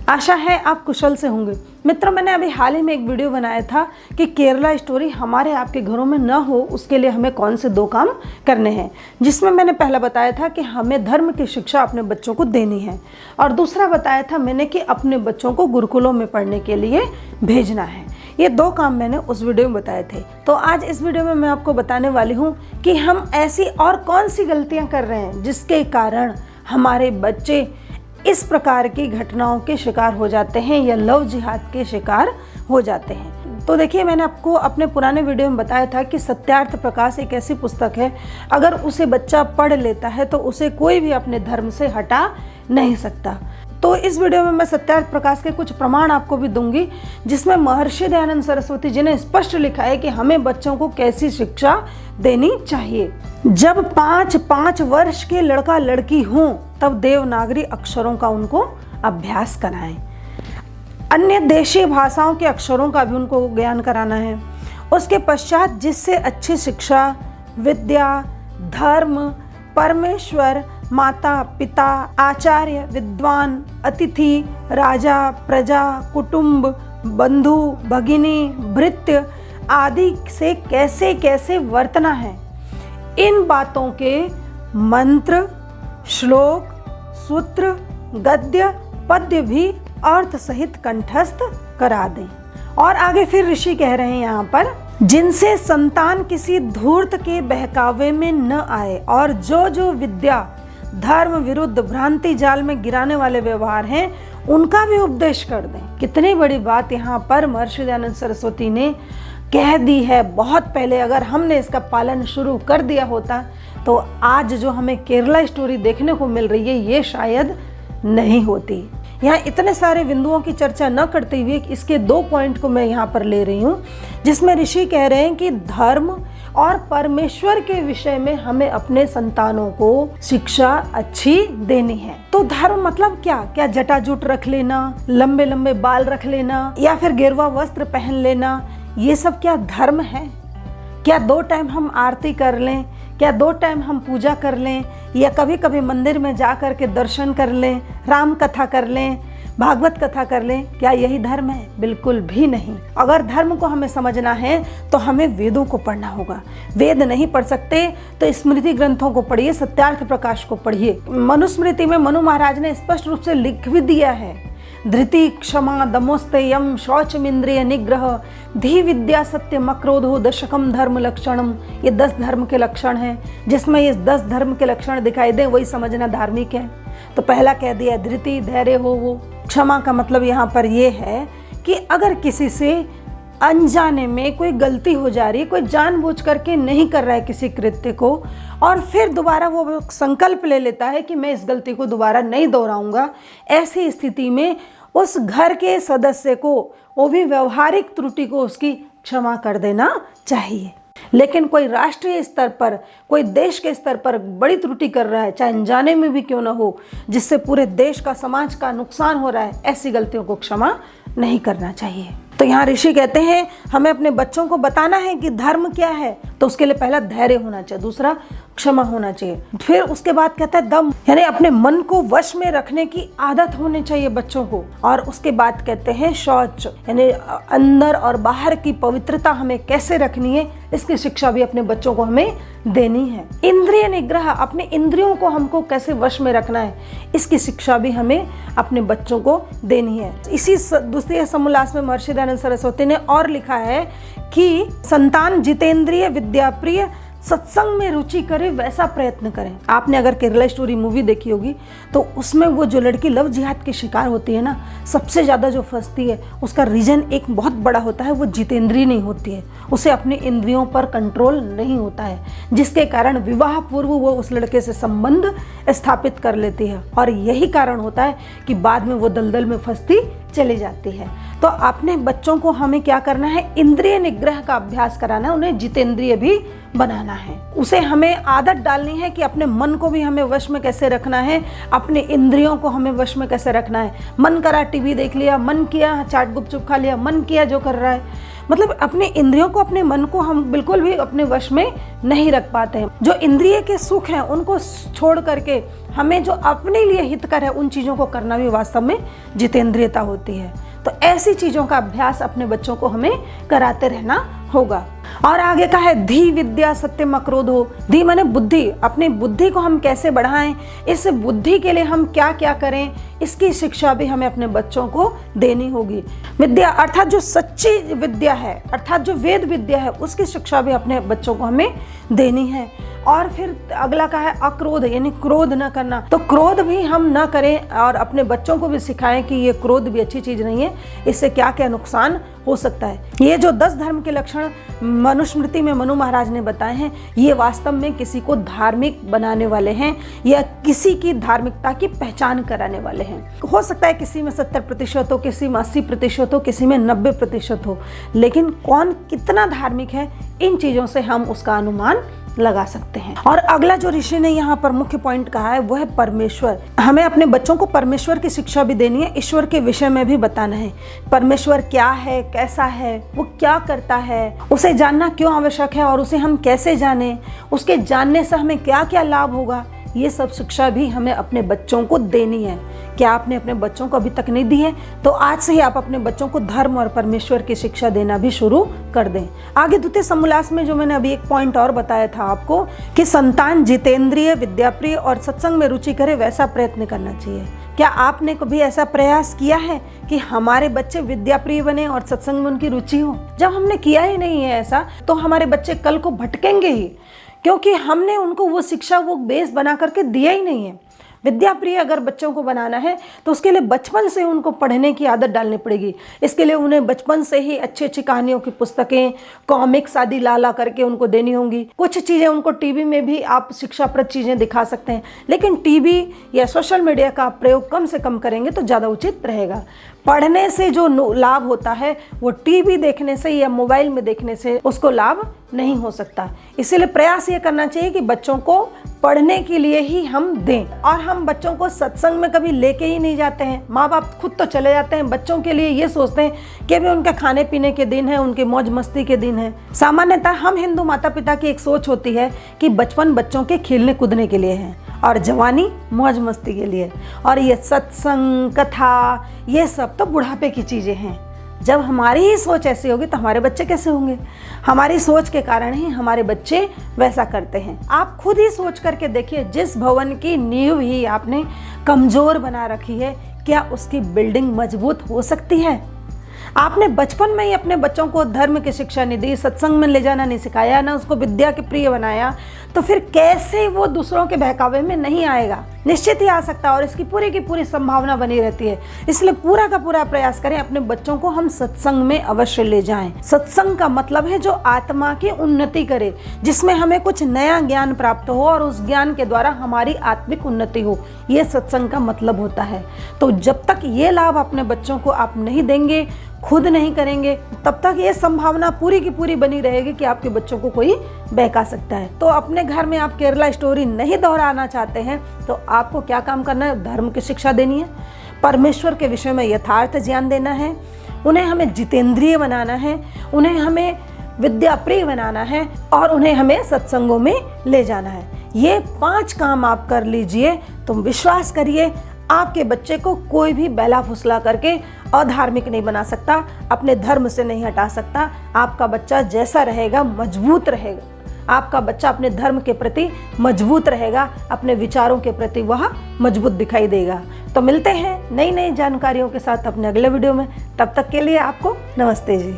आशा है आप कुशल से होंगे। मित्रों, मैंने अभी हाल ही में एक वीडियो बनाया था कि केरला स्टोरी हमारे आपके घरों में न हो उसके लिए हमें कौन से 2 काम करने हैं, जिसमें मैंने पहला बताया था कि हमें धर्म की शिक्षा अपने बच्चों को देनी है और दूसरा बताया था मैंने कि अपने बच्चों को गुरुकुलों में पढ़ने के लिए भेजना है। ये 2 काम मैंने उस वीडियो में बताए थे। तो आज इस वीडियो में मैं आपको बताने वाली हूँ कि हम ऐसी और कौन सी गलतियाँ कर रहे हैं जिसके कारण हमारे बच्चे इस प्रकार की घटनाओं के शिकार हो जाते हैं या लव जिहाद के शिकार हो जाते हैं। तो देखिए, मैंने आपको अपने पुराने वीडियो में बताया था कि सत्यार्थ प्रकाश एक ऐसी पुस्तक है, अगर उसे बच्चा पढ़ लेता है तो उसे कोई भी अपने धर्म से हटा नहीं सकता। तो इस वीडियो में मैं सत्यार्थ प्रकाश के कुछ प्रमाण आपको भी दूंगी, जिसमें महर्षि दयानंद सरस्वती जी ने स्पष्ट लिखा है कि हमें बच्चों को कैसी शिक्षा देनी चाहिए। जब 5 वर्ष के लड़का लड़की हों तब देवनागरी अक्षरों का उनको अभ्यास कराएं। अन्य देशी भाषाओं के अक्षरों का भी उनको ज्ञान कराना है। उसके पश्चात जिससे अच्छी शिक्षा, विद्या, धर्म, परमेश्वर, माता पिता, आचार्य, विद्वान, अतिथि, राजा, प्रजा, कुटुंब, बंधु, भगिनी, भृत्य आदि से कैसे कैसे वर्तना है, इन बातों के मंत्र, श्लोक, सूत्र, गद्य, पद्य भी अर्थ सहित कंठस्थ करा दें। और आगे फिर ऋषि कह रहे हैं यहाँ पर, जिनसे संतान किसी धूर्त के बहकावे में न आए और जो विद्या धर्म विरुद्ध भ्रांति जाल में गिराने वाले व्यवहार हैं उनका भी उपदेश कर दें। कितनी बड़ी बात यहाँ पर महर्षि दयानंद सरस्वती ने कह दी है बहुत पहले। अगर हमने इसका पालन शुरू कर दिया होता तो आज जो हमें केरला स्टोरी देखने को मिल रही है ये शायद नहीं होती। यहाँ इतने सारे बिंदुओं की चर्चा न करते हुए इसके 2 पॉइंट को मैं यहाँ पर ले रही हूँ, जिसमें ऋषि कह रहे हैं कि धर्म और परमेश्वर के विषय में हमें अपने संतानों को शिक्षा अच्छी देनी है। तो धर्म मतलब क्या जटाजूट रख लेना, लंबे लंबे बाल रख लेना या फिर गेरुआ वस्त्र पहन लेना, ये सब क्या धर्म है? क्या 2 टाइम हम आरती कर लें, क्या 2 टाइम हम पूजा कर लें या कभी कभी मंदिर में जा कर के दर्शन कर लें, राम कथा कर लें, भागवत कथा कर लें, क्या यही धर्म है? बिल्कुल भी नहीं। अगर धर्म को हमें समझना है तो हमें वेदों को पढ़ना होगा। वेद नहीं पढ़ सकते तो स्मृति ग्रंथों को पढ़िए, सत्यार्थ प्रकाश को पढ़िए। मनुस्मृति में मनु महाराज ने स्पष्ट रूप से लिख भी दिया है, धृति, क्षमा, दमोस्तेयम, शौचमिंद्रिय निग्रह, धी विद्या, सत्यम, अक्रोधो, दशकम धर्म लक्षणम। ये 10 धर्म के लक्षण हैं। जिसमें ये 10 धर्म के लक्षण दिखाई दे वही समझना धार्मिक है। तो पहला कह दिया धृति, धैर्य हो वो। क्षमा का मतलब यहाँ पर ये है कि अगर किसी से अनजाने में कोई गलती हो जा रही है, कोई जानबूझ करके नहीं कर रहा है किसी कृत्य को और फिर दोबारा वो संकल्प ले लेता है कि मैं इस गलती को दोबारा नहीं दोहराऊंगा, ऐसी स्थिति में उस घर के सदस्य को, वो भी व्यवहारिक त्रुटि को, उसकी क्षमा कर देना चाहिए। लेकिन कोई राष्ट्रीय स्तर पर, कोई देश के स्तर पर बड़ी त्रुटि कर रहा है, चाहे अनजाने में भी क्यों ना हो, जिससे पूरे देश का, समाज का नुकसान हो रहा है, ऐसी गलतियों को क्षमा नहीं करना चाहिए। तो यहाँ ऋषि कहते हैं हमें अपने बच्चों को बताना है कि धर्म क्या है, तो उसके लिए पहला धैर्य होना चाहिए, दूसरा क्षमा होना चाहिए, फिर उसके बाद कहता है दम, यानी अपने मन को वश में रखने की आदत होनी चाहिए बच्चों को, और उसके बाद कहते हैं शौच, यानी अंदर और बाहर की पवित्रता हमें कैसे रखनी है, इसकी शिक्षा भी अपने बच्चों को हमें देनी है। इंद्रिय निग्रह, अपने इंद्रियों को हमको कैसे वश में रखना है, इसकी शिक्षा भी हमें अपने बच्चों को देनी है। इसी दूसरे समोल्लास में महर्षि दयानंद सरस्वती ने और लिखा है कि संतान जितेंद्रिय, विद्याप्रिय, सत्संग में रुचि करे वैसा प्रयत्न करें। आपने अगर केरला स्टोरी मूवी देखी होगी तो उसमें वो जो लड़की लव जिहाद के शिकार होती है ना, सबसे ज़्यादा जो फंसती है उसका रीजन एक बहुत बड़ा होता है, वो जितेंद्रिय नहीं होती है, उसे अपने इंद्रियों पर कंट्रोल नहीं होता है, जिसके कारण विवाह पूर्व वो उस लड़के से संबंध स्थापित कर लेती है और यही कारण होता है कि बाद में वो दलदल में फंसती चली जाती है। तो अपने बच्चों को हमें क्या करना है, इंद्रिय निग्रह का अभ्यास कराना है, उन्हें जितेंद्रिय भी बनाना है। उसे हमें आदत डालनी है कि अपने मन को भी हमें वश में कैसे रखना है, अपने इंद्रियों को हमें वश में कैसे रखना है। मन करा टीवी देख लिया, मन किया चाट गुपचुप खा लिया, मन किया जो कर रहा है, मतलब अपने इंद्रियों को, अपने मन को हम बिल्कुल भी अपने वश में नहीं रख पाते हैं। जो इंद्रिय के सुख हैं उनको छोड़ करके हमें जो अपने लिए हितकर है उन चीज़ों को करना भी वास्तव में जितेंद्रियता होती है। तो ऐसी चीज़ों का अभ्यास अपने बच्चों को हमें कराते रहना होगा। और आगे का है धी विद्या सत्यम अक्रोधो। धी माने बुद्धि, अपनी बुद्धि को हम कैसे बढ़ाएं, इस बुद्धि के लिए हम क्या क्या करें, इसकी शिक्षा भी हमें अपने बच्चों को देनी होगी। विद्या अर्थात जो सच्ची विद्या है, अर्थात जो वेद विद्या है, उसकी शिक्षा भी अपने बच्चों को हमें देनी है। और फिर अगला का है अक्रोध, यानी क्रोध न करना। तो क्रोध भी हम न करें और अपने बच्चों को भी सिखाएं कि ये क्रोध भी अच्छी चीज़ नहीं है, इससे क्या क्या नुकसान हो सकता है। ये जो 10 धर्म के लक्षण मनुस्मृति में मनु महाराज ने बताए हैं, ये वास्तव में किसी को धार्मिक बनाने वाले हैं या किसी की धार्मिकता की पहचान कराने वाले हैं। हो सकता है किसी में 70% हो, किसी में 80% हो, किसी में 90% हो, लेकिन कौन कितना धार्मिक है, इन चीज़ों से हम उसका अनुमान लगा सकते हैं। और अगला जो ऋषि ने यहाँ पर मुख्य पॉइंट कहा है वो है परमेश्वर। हमें अपने बच्चों को परमेश्वर की शिक्षा भी देनी है, ईश्वर के विषय में भी बताना है। परमेश्वर क्या है, कैसा है, वो क्या करता है, उसे जानना क्यों आवश्यक है और उसे हम कैसे जानें, उसके जानने से हमें क्या क्या लाभ होगा, ये सब शिक्षा भी हमें अपने बच्चों को देनी है। क्या आपने अपने बच्चों को अभी तक नहीं दी है? तो आज से ही आप अपने बच्चों को धर्म और परमेश्वर की शिक्षा देना भी शुरू कर दें। आगे द्वितीय समोल्लास में जो मैंने अभी एक पॉइंट और बताया था आपको कि संतान जितेंद्रिय, विद्याप्रिय और सत्संग में रुचि करे, वैसा प्रयत्न करना चाहिए। क्या आपने कभी ऐसा प्रयास किया है कि हमारे बच्चे विद्याप्रिय बने और सत्संग में उनकी रुचि हो? जब हमने किया ही नहीं है ऐसा, तो हमारे बच्चे कल को भटकेंगे ही, क्योंकि हमने उनको वो शिक्षा, वो बेस बना करके दिया ही नहीं है। विद्याप्रिय अगर बच्चों को बनाना है तो उसके लिए बचपन से उनको पढ़ने की आदत डालनी पड़ेगी। इसके लिए उन्हें बचपन से ही अच्छी अच्छी कहानियों की पुस्तकें, कॉमिक्स आदि ला करके उनको देनी होंगी। कुछ चीज़ें उनको टीवी में भी आप शिक्षाप्रद चीज़ें दिखा सकते हैं, लेकिन टीवी या सोशल मीडिया का प्रयोग कम से कम करेंगे तो ज़्यादा उचित रहेगा। पढ़ने से जो लाभ होता है वो टीवी देखने से या मोबाइल में देखने से उसको लाभ नहीं हो सकता। इसीलिए प्रयास ये करना चाहिए कि बच्चों को पढ़ने के लिए ही हम दें। और हम बच्चों को सत्संग में कभी लेके ही नहीं जाते हैं। माँ बाप खुद तो चले जाते हैं, बच्चों के लिए ये सोचते हैं कि भी उनके खाने पीने के दिन है, उनके मौज मस्ती के दिन है। सामान्यतः हम हिंदू माता पिता की एक सोच होती है कि बचपन बच्चों के खेलने कूदने के लिए है और जवानी मौज मस्ती के लिए, और ये सत्संग, कथा, ये सब तो बुढ़ापे की चीज़ें हैं। जब हमारी ही सोच ऐसी होगी तो हमारे बच्चे कैसे होंगे? हमारी सोच के कारण ही हमारे बच्चे वैसा करते हैं। आप खुद ही सोच करके देखिए, जिस भवन की नींव ही आपने कमज़ोर बना रखी है, क्या उसकी बिल्डिंग मजबूत हो सकती है? आपने बचपन में ही अपने बच्चों को धर्म की शिक्षा नहीं दी, सत्संग में ले जाना नहीं सिखाया, ना उसको विद्या के प्रिय बनाया, तो फिर कैसे वो दूसरों के बहकावे में नहीं आएगा? निश्चित ही आ सकता है और इसकी पूरी की पूरी संभावना बनी रहती है। इसलिए पूरा का पूरा प्रयास करें, अपने बच्चों को हम सत्संग में अवश्य ले जाएं। सत्संग का मतलब है जो आत्मा की उन्नति करे, जिसमें हमें कुछ नया ज्ञान प्राप्त हो और उस ज्ञान के द्वारा हमारी आत्मिक उन्नति हो, ये सत्संग का मतलब होता है। तो जब तक ये लाभ अपने बच्चों को आप नहीं देंगे, खुद नहीं करेंगे, तब तक ये संभावना पूरी की पूरी बनी रहेगी कि आपके बच्चों को कोई बहका सकता है। तो अपने घर में आप केरला स्टोरी नहीं दोहराना चाहते हैं तो आपको क्या काम करना है? धर्म की शिक्षा देनी है, परमेश्वर के विषय में यथार्थ ज्ञान देना है, उन्हें हमें जितेंद्रिय बनाना है, उन्हें हमें विद्याप्रिय बनाना है और उन्हें हमें सत्संगों में ले जाना है। ये 5 काम आप कर लीजिए तो विश्वास करिए आपके बच्चे को कोई भी बहला फुसला करके अधार्मिक नहीं बना सकता, अपने धर्म से नहीं हटा सकता। आपका बच्चा जैसा रहेगा मजबूत रहेगा, आपका बच्चा अपने धर्म के प्रति मजबूत रहेगा, अपने विचारों के प्रति वह मजबूत दिखाई देगा। तो मिलते हैं नई नई जानकारियों के साथ अपने अगले वीडियो में। तब तक के लिए आपको नमस्ते जी।